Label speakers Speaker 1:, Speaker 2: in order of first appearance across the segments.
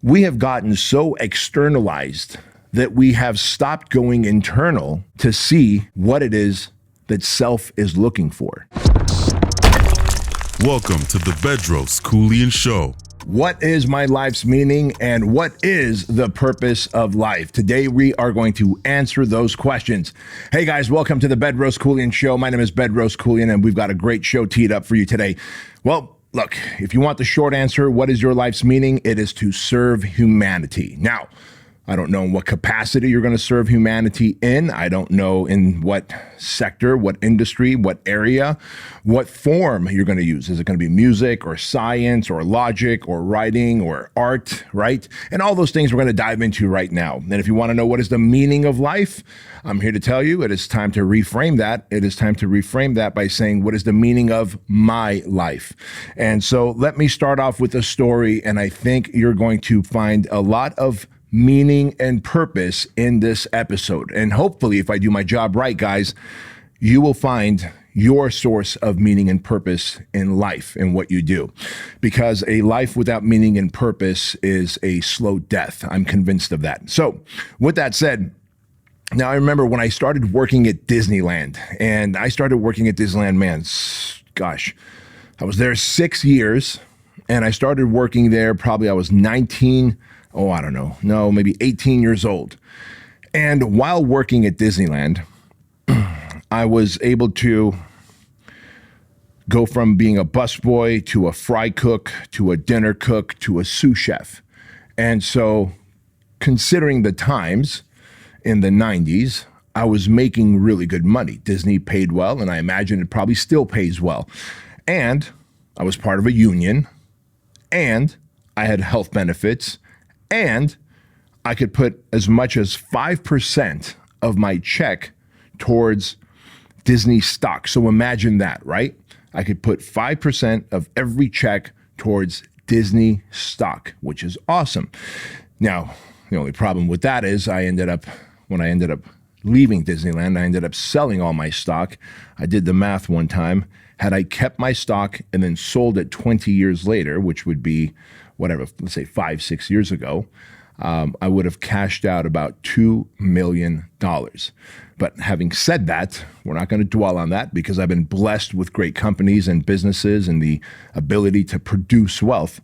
Speaker 1: We have gotten so externalized that we have stopped going internal to see what it is that self is looking for.
Speaker 2: Welcome to the Bedros Keuilian Show.
Speaker 1: What is my life's meaning and what is the purpose of life? Today, we are going to answer those questions. Hey guys, welcome to the Bedros Keuilian Show. My name is Bedros Keuilian and we've got a great show teed up for you today. Well, look, if you want the short answer, what is your life's meaning? It is to serve humanity. Now, I don't know in what capacity you're going to serve humanity in. I don't know in what sector, what industry, what area, what form you're going to use. Is it going to be music or science or logic or writing or art, right? And all those things we're going to dive into right now. And if you want to know what is the meaning of life, I'm here to tell you it is time to reframe that. It is time to reframe that by saying, what is the meaning of my life? And so let me start off with a story, and I think you're going to find a lot of meaning and purpose in this episode. And hopefully, if I do my job right, guys, you will find your source of meaning and purpose in life and what you do. Because a life without meaning and purpose is a slow death. I'm convinced of that. So with that said, now I remember when I started working at Disneyland, and I started working at Disneyland, man, gosh, I was there 6 years, and I started working there probably I was 19, I don't know. No, maybe 18 years old. And while working at Disneyland, I was able to go from being a busboy to a fry cook to a dinner cook to a sous chef. And so considering the times in the 90s, I was making really good money. Disney paid well, and I imagine it probably still pays well. And I was part of a union, and I had health benefits, and I could put as much as 5% of my check towards Disney stock. So imagine that, right? I could put 5% of every check towards Disney stock, which is awesome. Now, the only problem with that is when I ended up leaving Disneyland, I ended up selling all my stock. I did the math one time. Had I kept my stock and then sold it 20 years later, which would be whatever, let's say 5-6 years ago, I would have cashed out about $2 million. But having said that, we're not going to dwell on that because I've been blessed with great companies and businesses and the ability to produce wealth.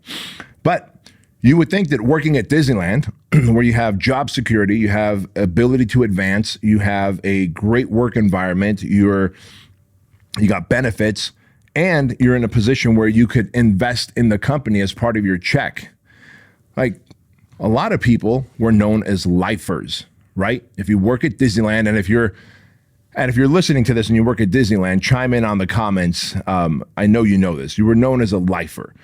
Speaker 1: But you would think that working at Disneyland, where you have job security, you have ability to advance, you have a great work environment, you got benefits, and you're in a position where you could invest in the company as part of your check. Like, a lot of people were known as lifers, right? If you work at Disneyland, and if you're listening to this and you work at Disneyland, chime in on the comments. I know you know this. You were known as a lifer.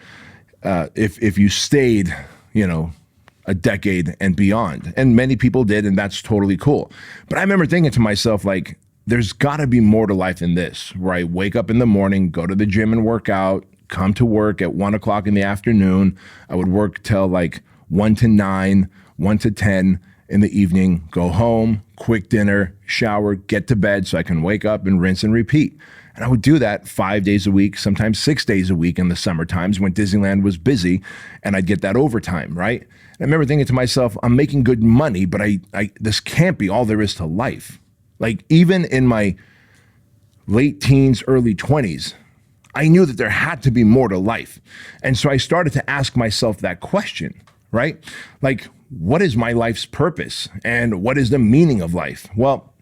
Speaker 1: If you stayed, a decade and beyond, and many people did, and that's totally cool. But I remember thinking to myself, like, there's got to be more to life than this, where I wake up in the morning, go to the gym and work out, come to work at 1 o'clock in the afternoon. I would work till like 1 to 9, 1 to 10 in the evening, go home, quick dinner, shower, get to bed so I can wake up and rinse and repeat. And I would do that 5 days a week, sometimes 6 days a week in the summer times when Disneyland was busy, and I'd get that overtime, right? And I remember thinking to myself, I'm making good money, but this can't be all there is to life. Like, even in my late teens, early 20s, I knew that there had to be more to life. And so I started to ask myself that question, right? Like, what is my life's purpose? And what is the meaning of life? Well,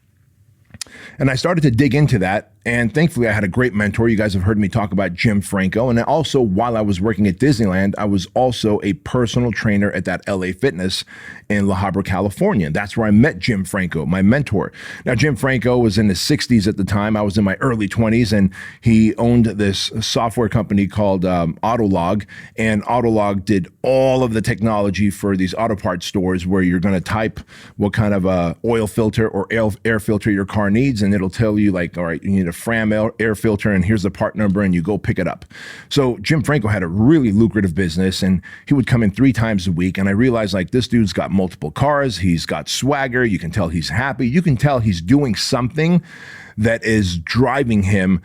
Speaker 1: and I started to dig into that. And thankfully, I had a great mentor. You guys have heard me talk about Jim Franco. And also, while I was working at Disneyland, I was also a personal trainer at that LA Fitness in La Habra, California. That's where I met Jim Franco, my mentor. Now, Jim Franco was in his 60s at the time. I was in my early 20s, and he owned this software company called Autolog. And Autolog did all of the technology for these auto parts stores where you're going to type what kind of oil filter or air filter your car needs, and it'll tell you, like, all right, you need a Fram air filter, and here's the part number, and you go pick it up. So Jim Franco had a really lucrative business, and he would come in 3 times a week, and I realized, like, this dude's got multiple cars, he's got swagger, you can tell he's happy, you can tell he's doing something that is driving him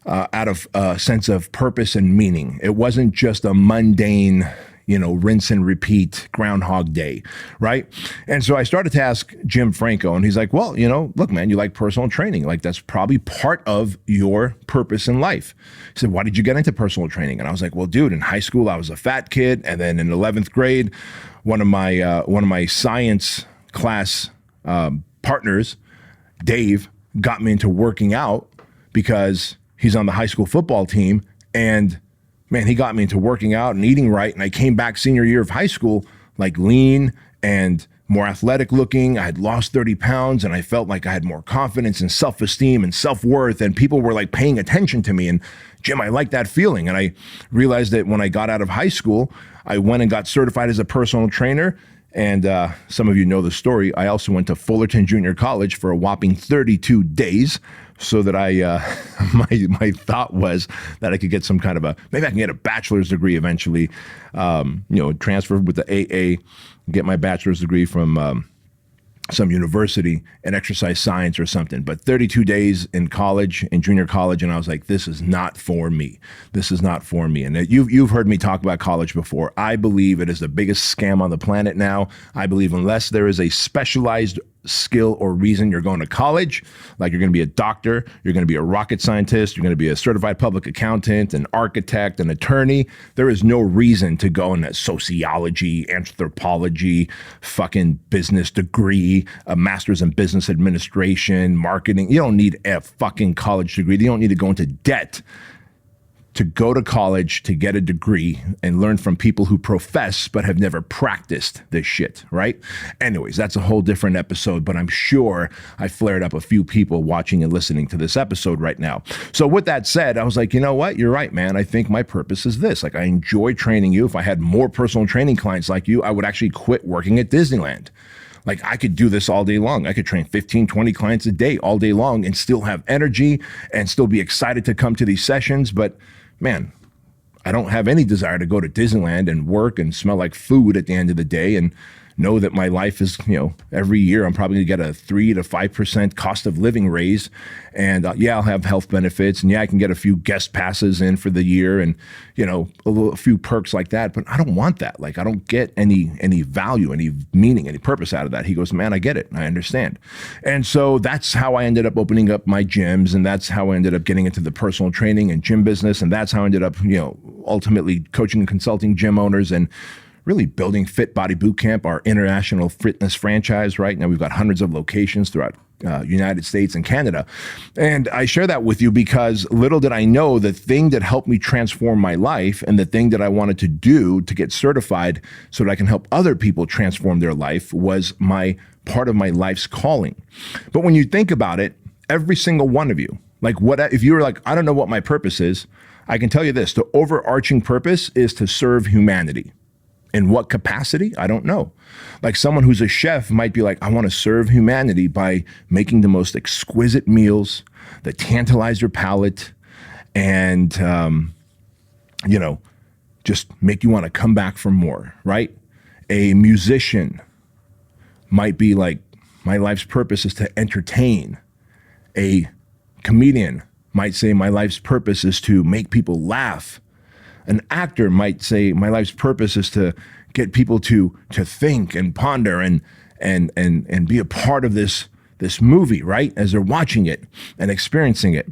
Speaker 1: out of a sense of purpose and meaning. It wasn't just a mundane, rinse and repeat, Groundhog Day, right? And so I started to ask Jim Franco, and he's like, well, look, man, you like personal training. Like, that's probably part of your purpose in life. He said, why did you get into personal training? And I was like, well, dude, in high school, I was a fat kid. And then in 11th grade, one of my science class partners, Dave, got me into working out because he's on the high school football team. And man, he got me into working out and eating right. And I came back senior year of high school, like lean and more athletic looking. I had lost 30 pounds and I felt like I had more confidence and self-esteem and self-worth, and people were like paying attention to me. And Jim, I like that feeling. And I realized that when I got out of high school, I went and got certified as a personal trainer. And some of you know the story. I also went to Fullerton Junior College for a whopping 32 days, so that my thought was that I could get some kind of maybe I can get a bachelor's degree eventually, transfer with the AA, get my bachelor's degree from some university in exercise science or something. But 32 days in college, in junior college, and I was like, this is not for me. This is not for me. And you've heard me talk about college before. I believe it is the biggest scam on the planet now. I believe unless there is a specialized skill or reason you're going to college, like you're going to be a doctor, you're going to be a rocket scientist, you're going to be a certified public accountant, an architect, an attorney, there is no reason to go in a sociology, anthropology, fucking business degree, a master's in business administration, marketing. You don't need a fucking college degree. You don't need to go into debt to go to college to get a degree and learn from people who profess but have never practiced this shit, right? Anyways, that's a whole different episode, but I'm sure I flared up a few people watching and listening to this episode right now. So with that said, I was like, you know what? You're right, man. I think my purpose is this. Like, I enjoy training you. If I had more personal training clients like you, I would actually quit working at Disneyland. Like, I could do this all day long. I could train 15, 20 clients a day all day long and still have energy and still be excited to come to these sessions. But man, I don't have any desire to go to Disneyland and work and smell like food at the end of the day and know that my life is, every year I'm probably gonna get a 3 to 5% cost of living raise. And I'll have health benefits, and I can get a few guest passes in for the year and, a few perks like that. But I don't want that. Like, I don't get any value, any meaning, any purpose out of that. He goes, man, I get it. I understand. And so that's how I ended up opening up my gyms. And that's how I ended up getting into the personal training and gym business. And that's how I ended up, ultimately coaching and consulting gym owners and really building Fit Body Bootcamp, our international fitness franchise. Right now, we've got hundreds of locations throughout United States and Canada. And I share that with you because little did I know the thing that helped me transform my life and the thing that I wanted to do to get certified so that I can help other people transform their life was part of my life's calling. But when you think about it, every single one of you, like, what if you were like, I don't know what my purpose is, I can tell you this: the overarching purpose is to serve humanity. In what capacity? I don't know. Like, someone who's a chef might be like, I want to serve humanity by making the most exquisite meals that tantalize your palate and, just make you want to come back for more, right? A musician might be like, my life's purpose is to entertain. A comedian might say, my life's purpose is to make people laugh. An actor might say, my life's purpose is to get people to think and ponder and be a part of this movie, right? As they're watching it and experiencing it.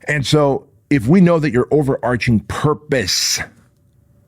Speaker 1: And so if we know that your overarching purpose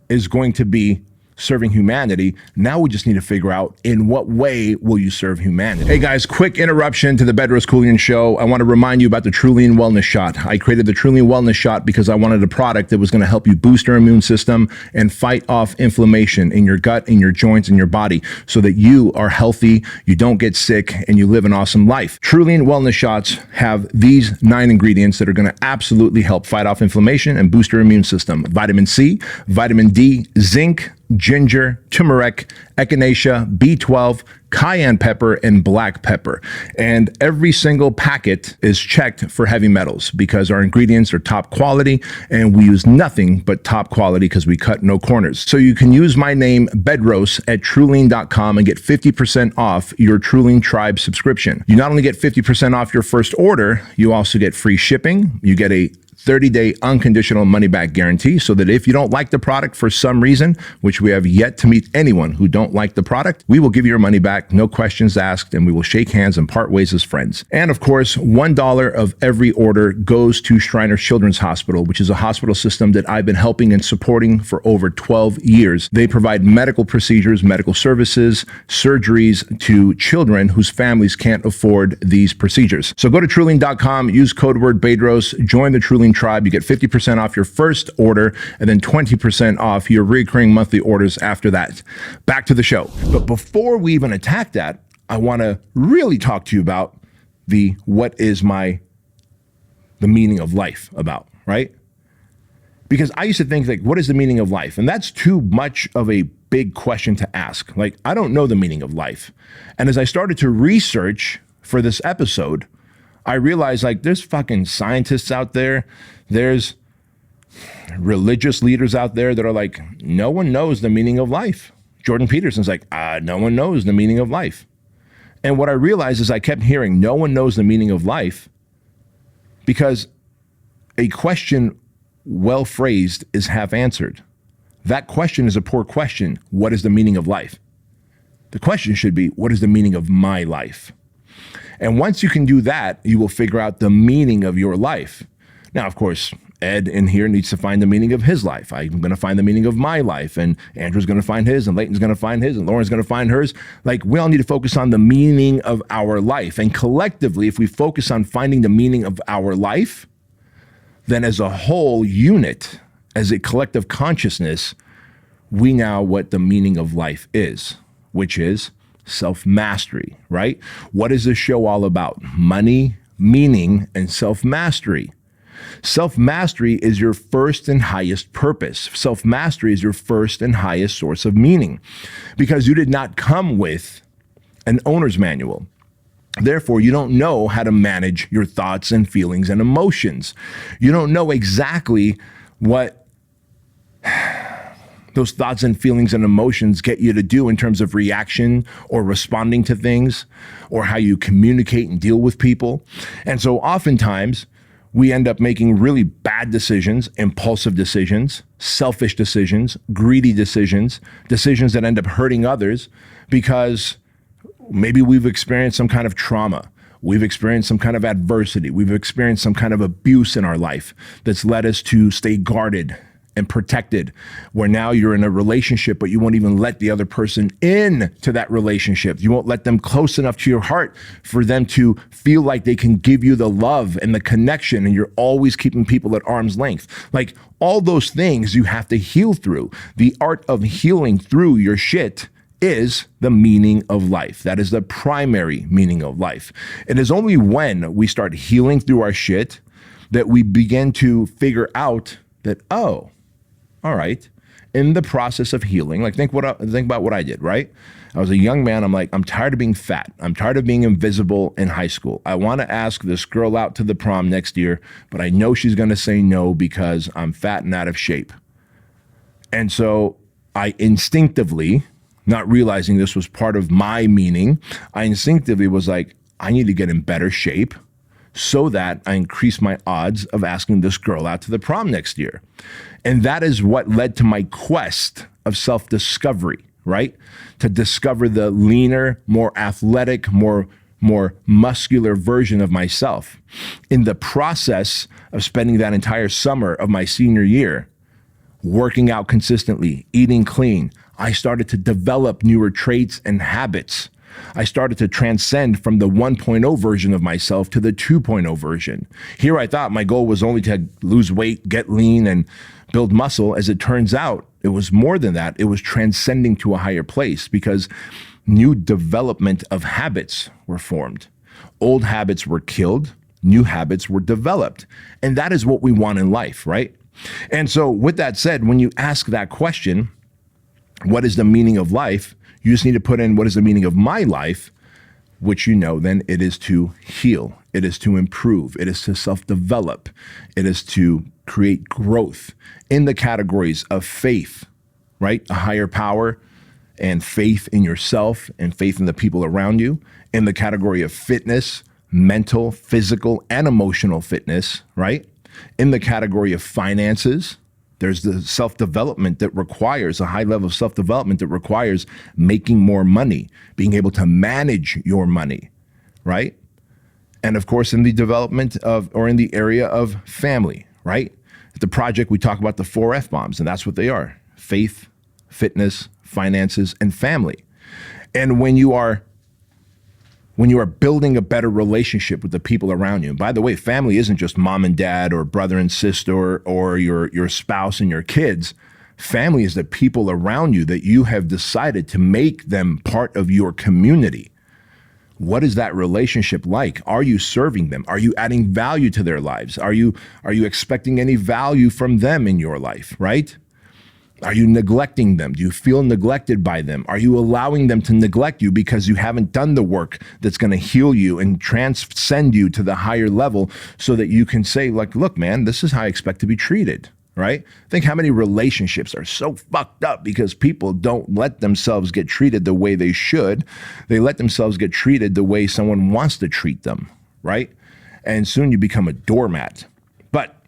Speaker 1: is going to be serving humanity, now we just need to figure out in what way will you serve humanity. Hey guys, quick interruption to the Bedros Keuilian Show. I want to remind you about the Trulian Wellness Shot. I created the Trulian Wellness Shot because I wanted a product that was going to help you boost your immune system and fight off inflammation in your gut, in your joints, in your body, so that you are healthy, you don't get sick, and you live an awesome life. Trulian Wellness Shots have these 9 ingredients that are going to absolutely help fight off inflammation and boost your immune system: vitamin C, vitamin D, zinc, ginger, turmeric, echinacea, B12, cayenne pepper, and black pepper. And every single packet is checked for heavy metals because our ingredients are top quality and we use nothing but top quality because we cut no corners. So you can use my name, Bedros, at Trulian.com and get 50% off your Trulian Tribe subscription. You not only get 50% off your first order, you also get free shipping. You get a 30-day unconditional money-back guarantee, so that if you don't like the product for some reason, which we have yet to meet anyone who don't like the product, we will give you your money back, no questions asked, and we will shake hands and part ways as friends. And of course, $1 of every order goes to Shriner Children's Hospital, which is a hospital system that I've been helping and supporting for over 12 years. They provide medical procedures, medical services, surgeries to children whose families can't afford these procedures. So go to Truling.com, use code word Bedros, join the Truling tribe. You get 50% off your first order and then 20% off your recurring monthly orders after that. Back to the show. But before we even attack that, I want to really talk to you about what is the meaning of life about, right? Because I used to think, like, what is the meaning of life? And that's too much of a big question to ask. Like, I don't know the meaning of life. And as I started to research for this episode, I realized, like, there's fucking scientists out there. There's religious leaders out there that are like, no one knows the meaning of life. Jordan Peterson's like, no one knows the meaning of life. And what I realized is I kept hearing no one knows the meaning of life because a question well phrased is half answered. That question is a poor question. What is the meaning of life? The question should be, what is the meaning of my life? And once you can do that, you will figure out the meaning of your life. Now, of course, Ed in here needs to find the meaning of his life. I'm going to find the meaning of my life, and Andrew's going to find his, and Leighton's going to find his, and Lauren's going to find hers. Like, we all need to focus on the meaning of our life. And collectively, if we focus on finding the meaning of our life, then as a whole unit, as a collective consciousness, we know what the meaning of life is, which is self-mastery, right? What is this show all about? Money, meaning, and self-mastery. Self-mastery is your first and highest purpose. Self-mastery is your first and highest source of meaning because you did not come with an owner's manual. Therefore, you don't know how to manage your thoughts and feelings and emotions. You don't know exactly what those thoughts and feelings and emotions get you to do in terms of reaction or responding to things or how you communicate and deal with people. And so oftentimes we end up making really bad decisions, impulsive decisions, selfish decisions, greedy decisions, decisions that end up hurting others because maybe we've experienced some kind of trauma. We've experienced some kind of adversity. We've experienced some kind of abuse in our life that's led us to stay guarded and protected, where now you're in a relationship, but you won't even let the other person in to that relationship. You won't let them close enough to your heart for them to feel like they can give you the love and the connection, and you're always keeping people at arm's length. Like, all those things you have to heal through. The art of healing through your shit is the meaning of life. That is the primary meaning of life. It is only when we start healing through our shit that we begin to figure out that, oh, all right, in the process of healing, like think about what I did, right? I was a young man. I'm like, I'm tired of being fat. I'm tired of being invisible in high school. I want to ask this girl out to the prom next year, but I know she's going to say no because I'm fat and out of shape. And so I instinctively, not realizing this was part of my meaning, I instinctively was like, I need to get in better shape so that I increase my odds of asking this girl out to the prom next year. And that is what led to my quest of self-discovery, right? To discover the leaner, more athletic, more muscular version of myself. In the process of spending that entire summer of my senior year, working out consistently, eating clean, I started to develop newer traits and habits. I started to transcend from the 1.0 version of myself to the 2.0 version. Here I thought my goal was only to lose weight, get lean, and build muscle. As it turns out, it was more than that. It was transcending to a higher place because new development of habits were formed. Old habits were killed, new habits were developed. And that is what we want in life, right? And so with that said, when you ask that question, what is the meaning of life? You just need to put in, what is the meaning of my life? Which, you know, then it is to heal. It is to improve. It is to self-develop. It is to create growth in the categories of faith, right? A higher power and faith in yourself and faith in the people around you. In the category of fitness, mental, physical, and emotional fitness, right? In the category of finances, there's the self-development that requires a high level of self-development that requires making more money, being able to manage your money, right? And of course, in the development of, or in the area of family, right? At the project, we talk about the 4 F-bombs, and that's what they are: faith, fitness, finances, and family. And when you are building a better relationship with the people around you, and by the way, family isn't just mom and dad or brother and sister or your spouse and your kids. Family is the people around you that you have decided to make them part of your community. What is that relationship like? Are you serving them? Are you adding value to their lives? Are you expecting any value from them in your life, right? Are you neglecting them? Do you feel neglected by them? Are you allowing them to neglect you because you haven't done the work that's going to heal you and transcend you to the higher level so that you can say, like, look, man, this is how I expect to be treated, right? Think how many relationships are so fucked up because people don't let themselves get treated the way they should. They let themselves get treated the way someone wants to treat them, right? And soon you become a doormat. But,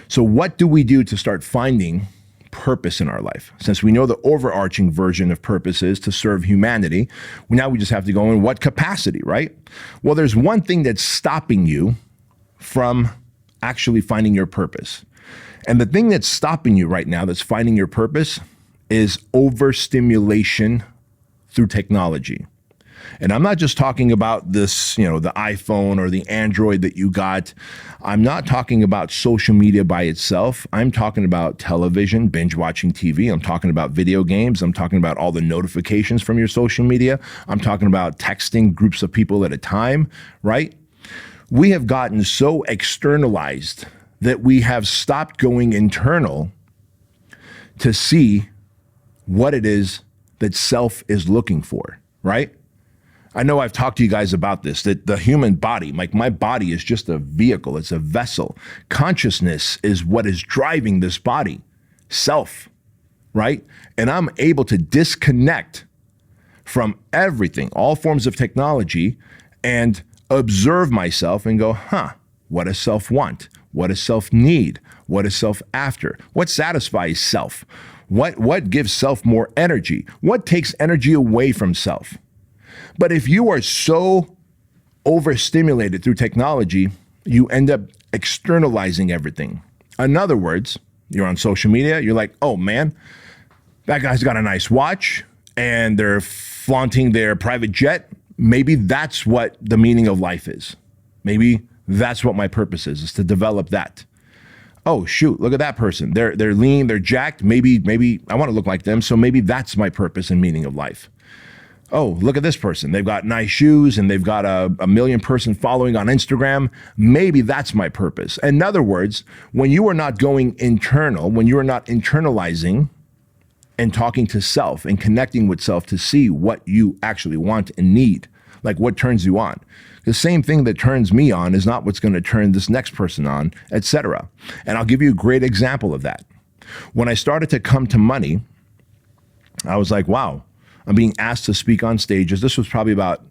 Speaker 1: so what do we do to start finding purpose in our life? Since we know the overarching version of purpose is to serve humanity, now we just have to go in what capacity, right? Well, there's one thing that's stopping you from actually finding your purpose. And the thing that's stopping you right now that's finding your purpose is overstimulation through technology. And I'm not just talking about this, the iPhone or the Android that you got. I'm not talking about social media by itself. I'm talking about television, binge watching TV. I'm talking about video games. I'm talking about all the notifications from your social media. I'm talking about texting groups of people at a time, right? We have gotten so externalized that we have stopped going internal to see what it is that self is looking for, right? I know I've talked to you guys about this, that the human body, like my body is just a vehicle, it's a vessel. Consciousness is what is driving this body, self, right? And I'm able to disconnect from everything, all forms of technology, and observe myself and go, what does self want? What does self need? What is self after? What satisfies self? What gives self more energy? What takes energy away from self? But if you are so overstimulated through technology, you end up externalizing everything. In other words, you're on social media, you're like, oh man, that guy's got a nice watch and they're flaunting their private jet. Maybe that's what the meaning of life is. Maybe that's what my purpose is to develop that. Oh shoot, look at that person. They're lean, they're jacked. Maybe I want to look like them. So maybe that's my purpose and meaning of life. Oh, look at this person. They've got nice shoes and they've got a million person following on Instagram. Maybe that's my purpose. In other words, when you are not going internal, when you are not internalizing and talking to self and connecting with self to see what you actually want and need, like what turns you on. The same thing that turns me on is not what's going to turn this next person on, etc. And I'll give you a great example of that. When I started to come to money, I was like, wow, I'm being asked to speak on stages. This was probably about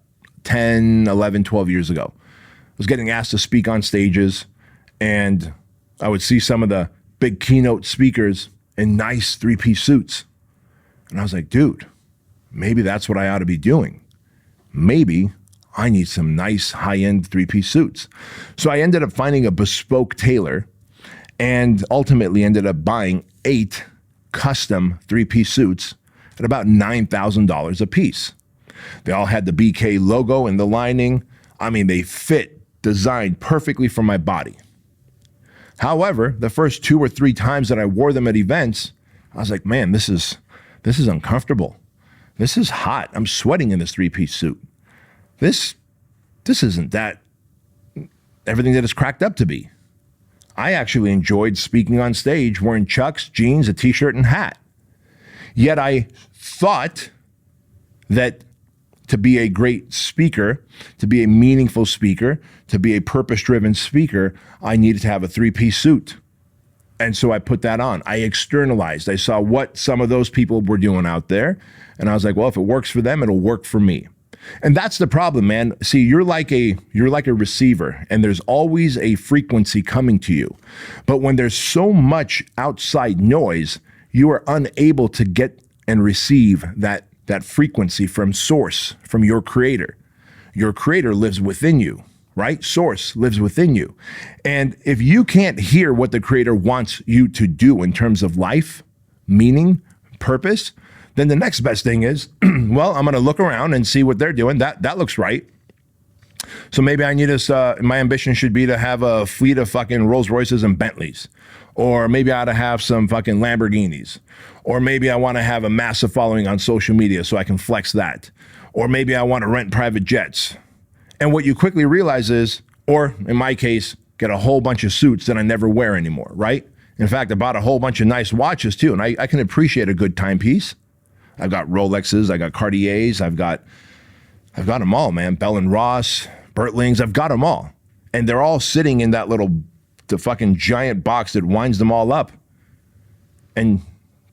Speaker 1: 10, 11, 12 years ago. I was getting asked to speak on stages, and I would see some of the big keynote speakers in nice 3-piece suits. And I was like, dude, maybe that's what I ought to be doing. Maybe I need some nice high-end 3-piece suits. So I ended up finding a bespoke tailor and ultimately ended up buying 8 custom 3-piece suits at about $9,000 a piece. They all had the BK logo in the lining. I mean, they fit, designed perfectly for my body. However, the first 2 or 3 times that I wore them at events, I was like, man, this is uncomfortable. This is hot. I'm sweating in this 3-piece suit. This isn't that everything that it's cracked up to be. I actually enjoyed speaking on stage wearing chucks, jeans, a t-shirt, and hat. Yet I thought that to be a great speaker, to be a meaningful speaker, to be a purpose-driven speaker, I needed to have a 3-piece suit. And so I put that on. I externalized. I saw what some of those people were doing out there. And I was like, well, if it works for them, it'll work for me. And that's the problem, man. See, you're like a receiver, and there's always a frequency coming to you. But when there's so much outside noise, you are unable to get and receive that frequency from source, from your creator. Your creator lives within you, right? Source lives within you. And if you can't hear what the creator wants you to do in terms of life, meaning, purpose, then the next best thing is, well, I'm going to look around and see what they're doing. That looks right. So maybe I need my ambition should be to have a fleet of fucking Rolls Royces and Bentleys. Or maybe I ought to have some fucking Lamborghinis. Or maybe I want to have a massive following on social media so I can flex that. Or maybe I want to rent private jets. And what you quickly realize is, or in my case, get a whole bunch of suits that I never wear anymore, right? In fact, I bought a whole bunch of nice watches too, and I can appreciate a good timepiece. I've got Rolexes, I got Cartiers, I've got them all, man. Bell and Ross, Bertlings, I've got them all. And they're all sitting in the fucking giant box that winds them all up and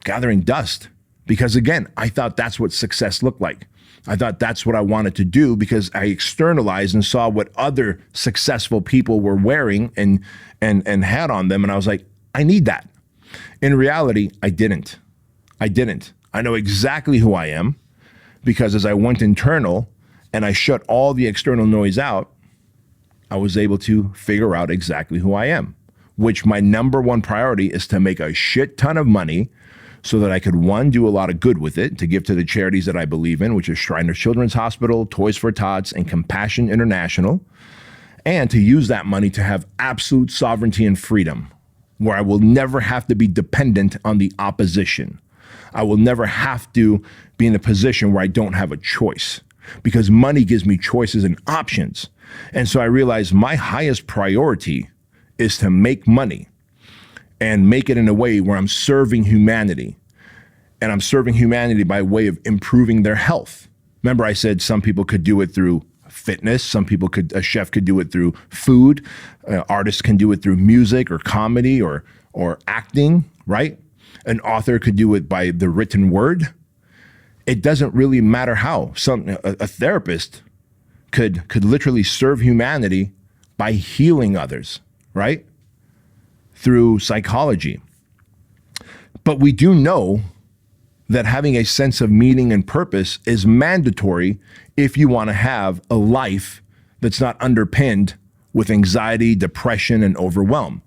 Speaker 1: gathering dust. Because again, I thought that's what success looked like. I thought that's what I wanted to do because I externalized and saw what other successful people were wearing and had on them. And I was like, I need that. In reality, I didn't. I know exactly who I am because as I went internal and I shut all the external noise out, I was able to figure out exactly who I am, which my number one priority is to make a shit ton of money so that I could, one, do a lot of good with it to give to the charities that I believe in, which is Shriners Children's Hospital, Toys for Tots, and Compassion International, and to use that money to have absolute sovereignty and freedom, where I will never have to be dependent on the opposition. I will never have to be in a position where I don't have a choice because money gives me choices and options. And so I realized my highest priority is to make money and make it in a way where I'm serving humanity. And I'm serving humanity by way of improving their health. Remember I said some people could do it through fitness. A chef could do it through food. Artists can do it through music or comedy or acting, right? An author could do it by the written word. It doesn't really matter how. A therapist could literally serve humanity by healing others, right? Through psychology. But we do know that having a sense of meaning and purpose is mandatory if you want to have a life that's not underpinned with anxiety, depression, and overwhelm.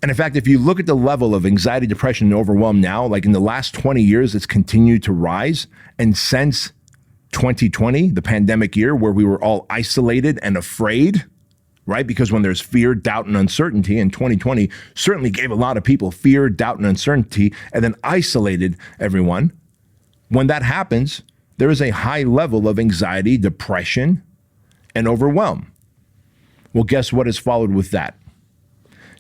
Speaker 1: And in fact, if you look at the level of anxiety, depression, and overwhelm now, like in the last 20 years, it's continued to rise. And since 2020, the pandemic year, where we were all isolated and afraid, right? Because when there's fear, doubt, and uncertainty, and 2020 certainly gave a lot of people fear, doubt, and uncertainty, and then isolated everyone. When that happens, there is a high level of anxiety, depression, and overwhelm. Well, guess what has followed with that?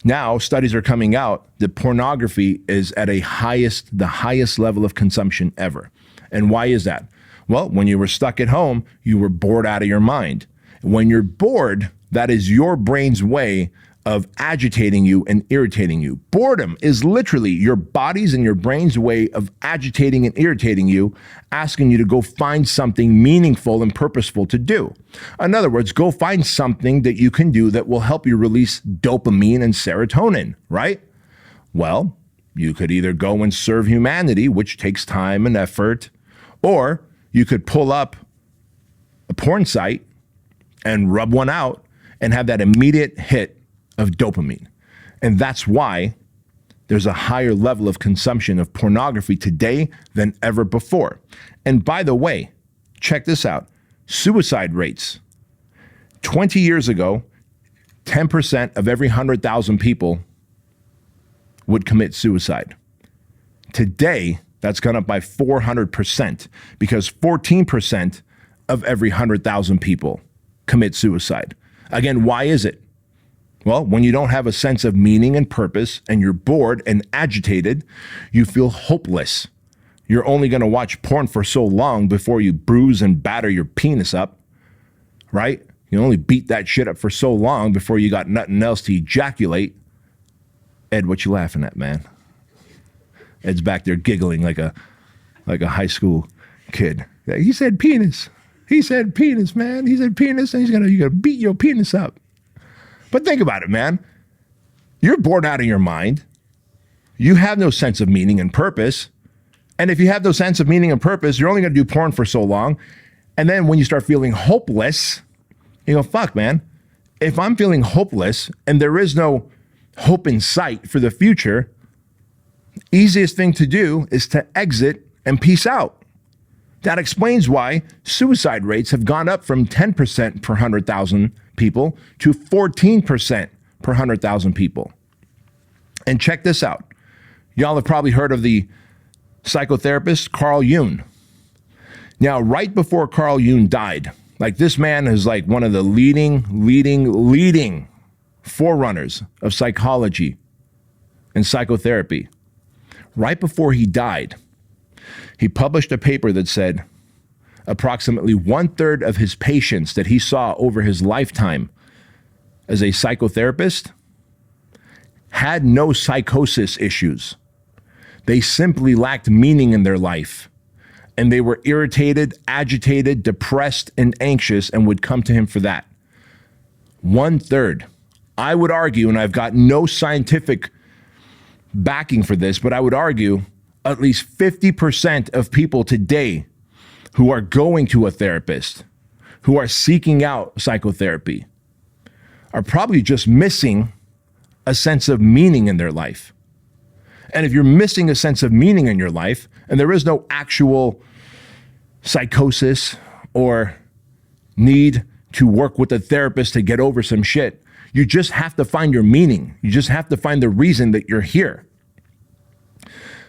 Speaker 1: Now, studies are coming out that pornography is at the highest level of consumption ever. And why is that? Well, when you were stuck at home, you were bored out of your mind. When you're bored, that is your brain's way of agitating you and irritating you. Boredom is literally your body's and your brain's way of agitating and irritating you, asking you to go find something meaningful and purposeful to do. In other words, go find something that you can do that will help you release dopamine and serotonin, right? Well, you could either go and serve humanity, which takes time and effort, or you could pull up a porn site and rub one out and have that immediate hit of dopamine. And that's why there's a higher level of consumption of pornography today than ever before. And by the way, check this out. Suicide rates. 20 years ago, 10% of every 100,000 people would commit suicide. Today, that's gone up by 400% because 14% of every 100,000 people commit suicide. Again, why is it? Well, when you don't have a sense of meaning and purpose and you're bored and agitated, you feel hopeless. You're only going to watch porn for so long before you bruise and batter your penis up, right? You only beat that shit up for so long before you got nothing else to ejaculate. Ed, what you laughing at, man? Ed's back there giggling like a high school kid. He said penis. He said penis, man. He said penis, and you're gonna beat your penis up. But think about it, man. You're bored out of your mind. You have no sense of meaning and purpose. And if you have no sense of meaning and purpose, you're only gonna do porn for so long. And then when you start feeling hopeless, you go, fuck, man. If I'm feeling hopeless and there is no hope in sight for the future, easiest thing to do is to exit and peace out. That explains why suicide rates have gone up from 10% per 100,000 people to 14% per 100,000 people. And check this out. Y'all have probably heard of the psychotherapist Carl Jung. Now, right before Carl Jung died, like this man is like one of the leading forerunners of psychology and psychotherapy. Right before he died, he published a paper that said approximately 1/3 of his patients that he saw over his lifetime as a psychotherapist had no psychosis issues. They simply lacked meaning in their life. And they were irritated, agitated, depressed, and anxious and would come to him for that. 1/3. I would argue, and I've got no scientific backing for this, but I would argue at least 50% of people today who are going to a therapist, who are seeking out psychotherapy, are probably just missing a sense of meaning in their life. And if you're missing a sense of meaning in your life, and there is no actual psychosis or need to work with a therapist to get over some shit, you just have to find your meaning. You just have to find the reason that you're here.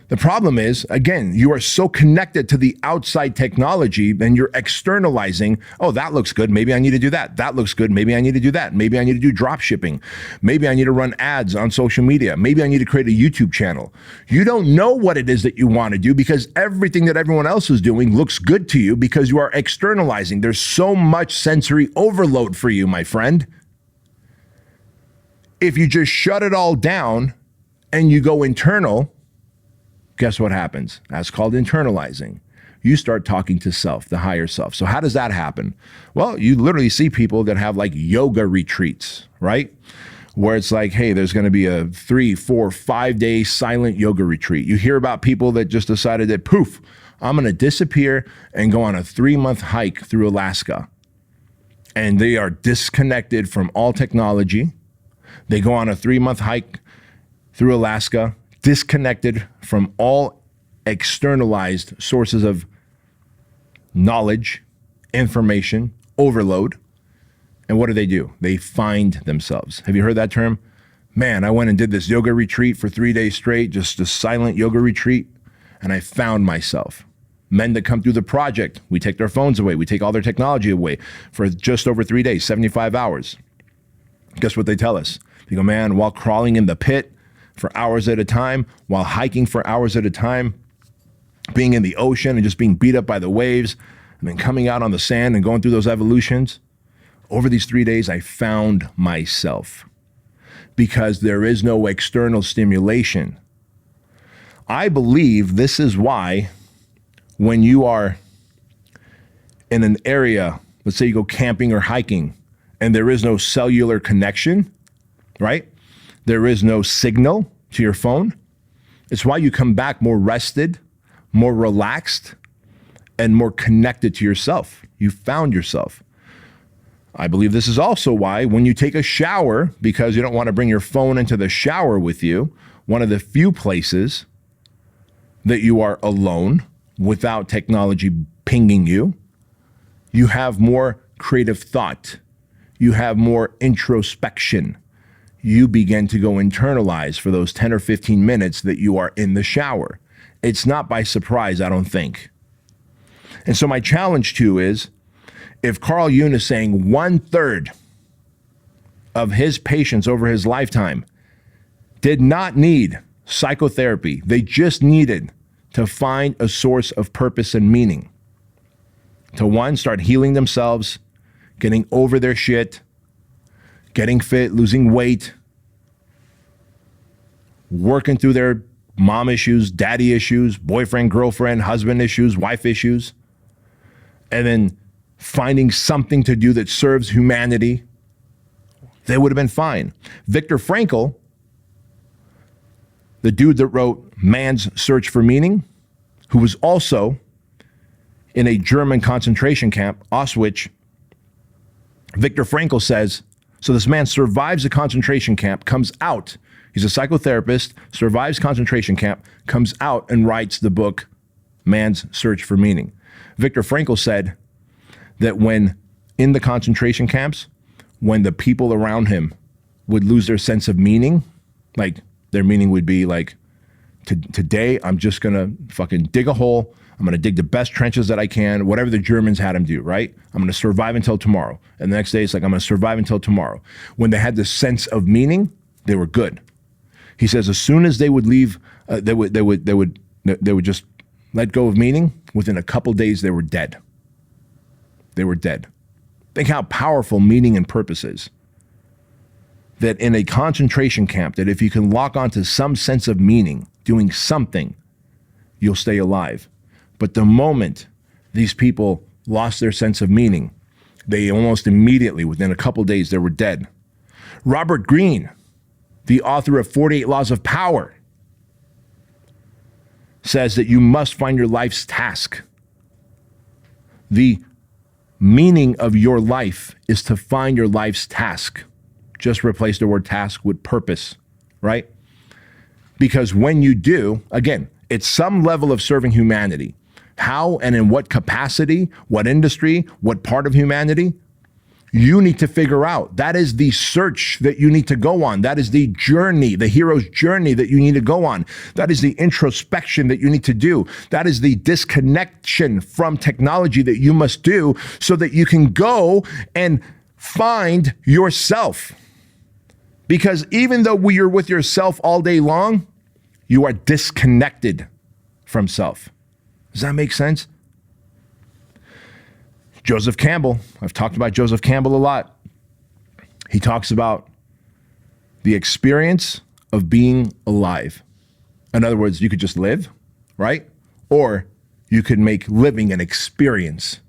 Speaker 1: The problem is, again, you are so connected to the outside technology, then you're externalizing, oh, that looks good, maybe I need to do that. That looks good, maybe I need to do that. Maybe I need to do drop shipping. Maybe I need to run ads on social media. Maybe I need to create a YouTube channel. You don't know what it is that you want to do because everything that everyone else is doing looks good to you because you are externalizing. There's so much sensory overload for you, my friend. If you just shut it all down and you go internal, guess what happens? That's called internalizing. You start talking to self, the higher self. So how does that happen? Well, you literally see people that have like yoga retreats, right? Where it's like, hey, there's going to be a 3, 4, 5-day silent yoga retreat. You hear about people that just decided that, poof, I'm going to disappear and go on a 3-month hike through Alaska. And they are disconnected from all technology. They go on a 3-month hike through Alaska, disconnected from all externalized sources of knowledge, information, overload. And what do? They find themselves. Have you heard that term? Man, I went and did this yoga retreat for 3 days straight, just a silent yoga retreat, and I found myself. Men that come through the project, we take their phones away, we take all their technology away for just over 3 days, 75 hours. Guess what they tell us? They go, man, while crawling in the pit for hours at a time, while hiking for hours at a time, being in the ocean and just being beat up by the waves, and then coming out on the sand and going through those evolutions, over these 3 days, I found myself because there is no external stimulation. I believe this is why when you are in an area, let's say you go camping or hiking, and there is no cellular connection, right? There is no signal to your phone. It's why you come back more rested, more relaxed, and more connected to yourself. You found yourself. I believe this is also why when you take a shower, because you don't want to bring your phone into the shower with you, one of the few places that you are alone without technology pinging you, you have more creative thought. You have more introspection. You begin to go internalize for those 10 or 15 minutes that you are in the shower. It's not by surprise, I don't think. And so my challenge to you is, if Carl Jung is saying 1/3 of his patients over his lifetime did not need psychotherapy, they just needed to find a source of purpose and meaning. To one, start healing themselves, getting over their shit, getting fit, losing weight, working through their mom issues, daddy issues, boyfriend, girlfriend, husband issues, wife issues, and then finding something to do that serves humanity, they would have been fine. Viktor Frankl, the dude that wrote Man's Search for Meaning, who was also in a German concentration camp, Auschwitz, Viktor Frankl says, so this man survives a concentration camp, comes out, he's a psychotherapist, survives concentration camp, comes out and writes the book, Man's Search for Meaning. Viktor Frankl said that when in the concentration camps, when the people around him would lose their sense of meaning, like their meaning would be like, today I'm just gonna fucking dig a hole, I'm gonna dig the best trenches that I can, whatever the Germans had him do, right? I'm gonna survive until tomorrow. And the next day it's like, I'm gonna survive until tomorrow. When they had this sense of meaning, they were good. He says as soon as they would leave, they would just let go of meaning, within a couple days they were dead. They were dead. Think how powerful meaning and purpose is. That in a concentration camp, that if you can lock onto some sense of meaning, doing something, you'll stay alive. But the moment these people lost their sense of meaning, they almost immediately, within a couple days, they were dead. Robert Greene, the author of 48 Laws of Power, says that you must find your life's task. The meaning of your life is to find your life's task. Just replace the word task with purpose, right? Because when you do, again, it's some level of serving humanity. How and in what capacity, what industry, what part of humanity, you need to figure out. That is the search that you need to go on. That is the journey, the hero's journey that you need to go on. That is the introspection that you need to do. That is the disconnection from technology that you must do so that you can go and find yourself. Because even though you're with yourself all day long, you are disconnected from self. Does that make sense? Joseph Campbell, I've talked about Joseph Campbell a lot. He talks about the experience of being alive. In other words, you could just live, right? Or you could make living an experience,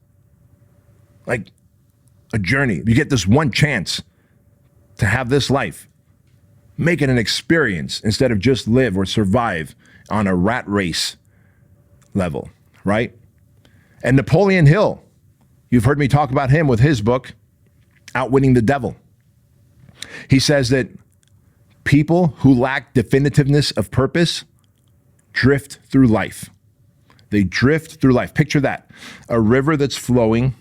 Speaker 1: like a journey. You get this one chance to have this life. Make it an experience instead of just live or survive on a rat race level, right? And Napoleon Hill, you've heard me talk about him with his book, Outwitting the Devil. He says that people who lack definitiveness of purpose drift through life. They drift through life. Picture that, a river that's flowing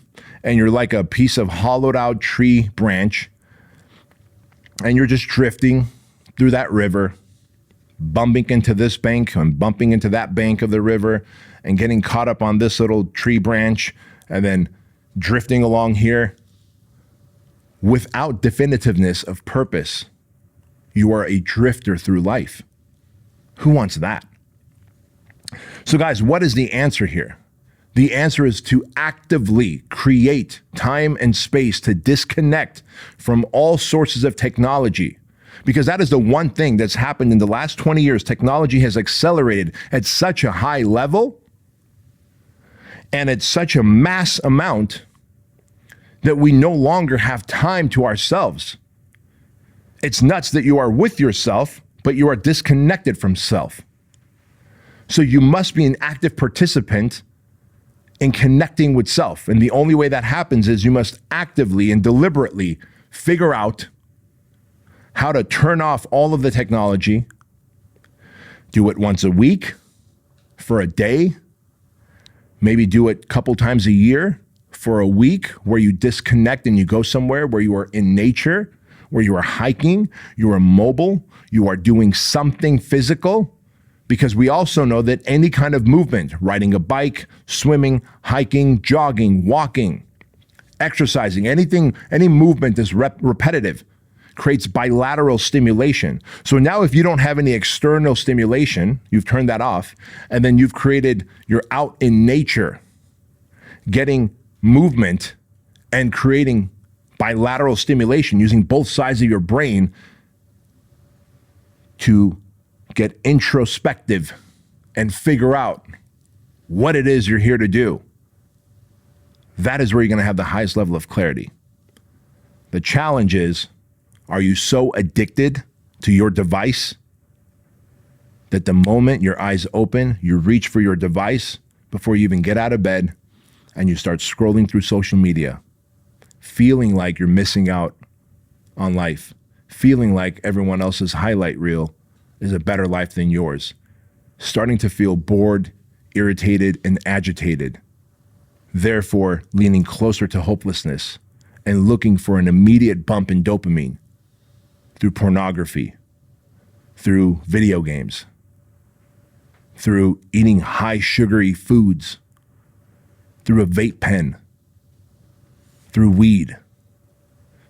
Speaker 1: and you're like a piece of hollowed out tree branch and you're just drifting through that river, bumping into this bank and bumping into that bank of the river and getting caught up on this little tree branch and then drifting along here without definitiveness of purpose. You are a drifter through life. Who wants that? So guys, what is the answer here? The answer is to actively create time and space to disconnect from all sources of technology. Because that is the one thing that's happened in the last 20 years. Technology has accelerated at such a high level and at such a mass amount that we no longer have time to ourselves. It's nuts that you are with yourself, but you are disconnected from self. So you must be an active participant in connecting with self. And the only way that happens is you must actively and deliberately figure out how to turn off all of the technology, do it once a week, for a day, maybe do it a couple times a year for a week where you disconnect and you go somewhere where you are in nature, where you are hiking, you are mobile, you are doing something physical, because we also know that any kind of movement, riding a bike, swimming, hiking, jogging, walking, exercising, anything, any movement is repetitive, creates bilateral stimulation. So now if you don't have any external stimulation, you've turned that off, and then you're out in nature, getting movement and creating bilateral stimulation using both sides of your brain to get introspective and figure out what it is you're here to do. That is where you're going to have the highest level of clarity. The challenge is, are you so addicted to your device that the moment your eyes open, you reach for your device before you even get out of bed and you start scrolling through social media, feeling like you're missing out on life, feeling like everyone else's highlight reel is a better life than yours, starting to feel bored, irritated, and agitated, therefore leaning closer to hopelessness and looking for an immediate bump in dopamine through pornography, through video games, through eating high sugary foods, through a vape pen, through weed.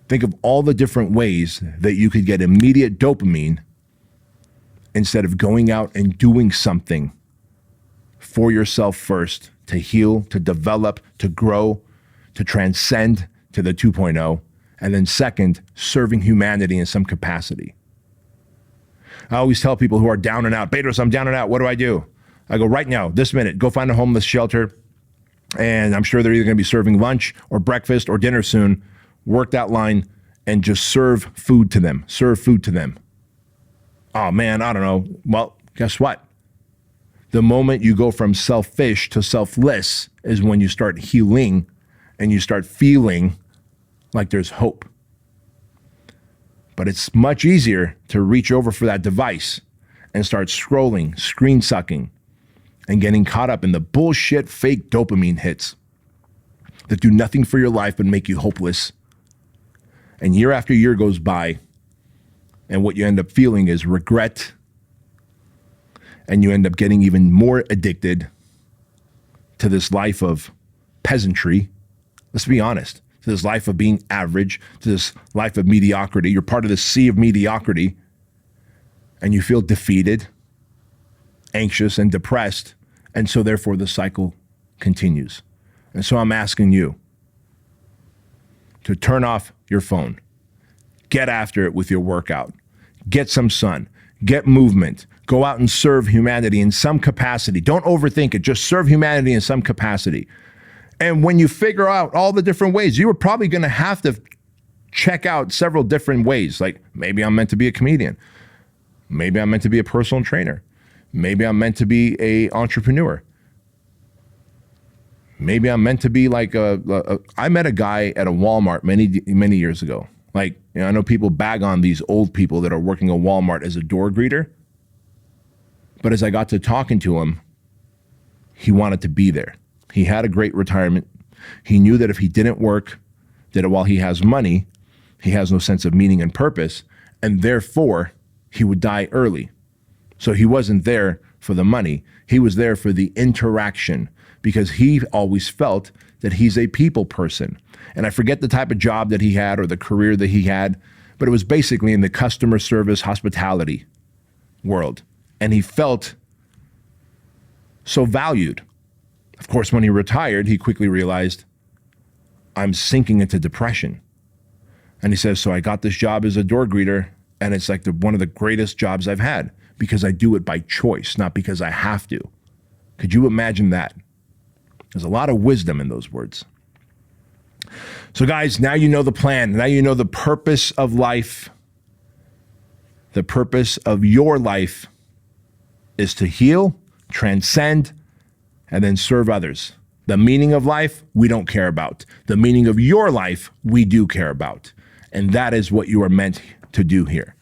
Speaker 1: Think of all the different ways that you could get immediate dopamine instead of going out and doing something for yourself first to heal, to develop, to grow, to transcend to the 2.0, and then second, serving humanity in some capacity. I always tell people who are down and out, Bedros, I'm down and out, what do I do? I go, right now, this minute, go find a homeless shelter, and I'm sure they're either gonna be serving lunch or breakfast or dinner soon. Work that line and just serve food to them, Oh man, I don't know. Well, guess what? The moment you go from selfish to selfless is when you start healing and you start feeling like there's hope. But it's much easier to reach over for that device and start scrolling, screen sucking, and getting caught up in the bullshit fake dopamine hits that do nothing for your life but make you hopeless. And year after year goes by, and what you end up feeling is regret, and you end up getting even more addicted to this life of peasantry. Let's be honest, to this life of being average, to this life of mediocrity. You're part of the sea of mediocrity, and you feel defeated, anxious, and depressed, and so therefore the cycle continues. And so I'm asking you to turn off your phone, get after it with your workout, get some sun, get movement, go out and serve humanity in some capacity. Don't overthink it, just serve humanity in some capacity. And when you figure out all the different ways, you are probably gonna have to check out several different ways. Like maybe I'm meant to be a comedian. Maybe I'm meant to be a personal trainer. Maybe I'm meant to be an entrepreneur. Maybe I'm meant to be like I met a guy at a Walmart many years ago. Like, you know, I know people bag on these old people that are working at Walmart as a door greeter. But as I got to talking to him, he wanted to be there. He had a great retirement. He knew that if he didn't work, that while he has money, he has no sense of meaning and purpose, and therefore he would die early. So he wasn't there for the money. He was there for the interaction, because he always felt that he's a people person. And I forget the type of job that he had or the career that he had, but it was basically in the customer service hospitality world. And he felt so valued. Of course, when he retired, he quickly realized, I'm sinking into depression. And he says, so I got this job as a door greeter, and it's like one of the greatest jobs I've had, because I do it by choice, not because I have to. Could you imagine that? There's a lot of wisdom in those words. So guys, now you know the plan. Now you know the purpose of life. The purpose of your life is to heal, transcend, and then serve others. The meaning of life, we don't care about. The meaning of your life, we do care about. And that is what you are meant to do here.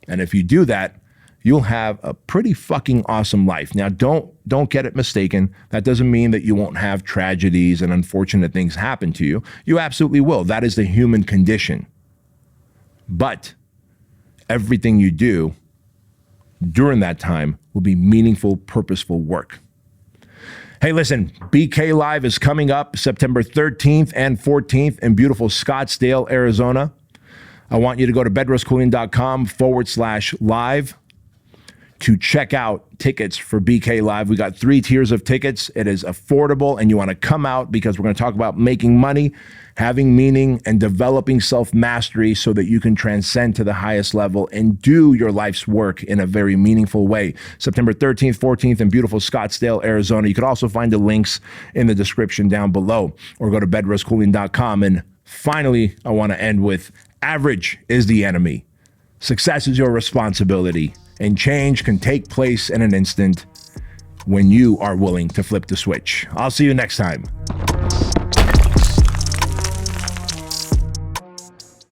Speaker 1: And if you do that, you'll have a pretty fucking awesome life. Now, don't get it mistaken. That doesn't mean that you won't have tragedies and unfortunate things happen to you. You absolutely will. That is the human condition. But everything you do during that time will be meaningful, purposeful work. Hey, listen, BK Live is coming up September 13th and 14th in beautiful Scottsdale, Arizona. I want you to go to bedroskeuilian.com/live. to check out tickets for BK Live. We got 3 tiers of tickets. It is affordable, and you want to come out because we're going to talk about making money, having meaning, and developing self-mastery so that you can transcend to the highest level and do your life's work in a very meaningful way. September 13th, 14th in beautiful Scottsdale, Arizona. You can also find the links in the description down below or go to bedroskeuilian.com. And finally, I want to end with average is the enemy. Success is your responsibility, and change can take place in an instant when you are willing to flip the switch. I'll see you next time.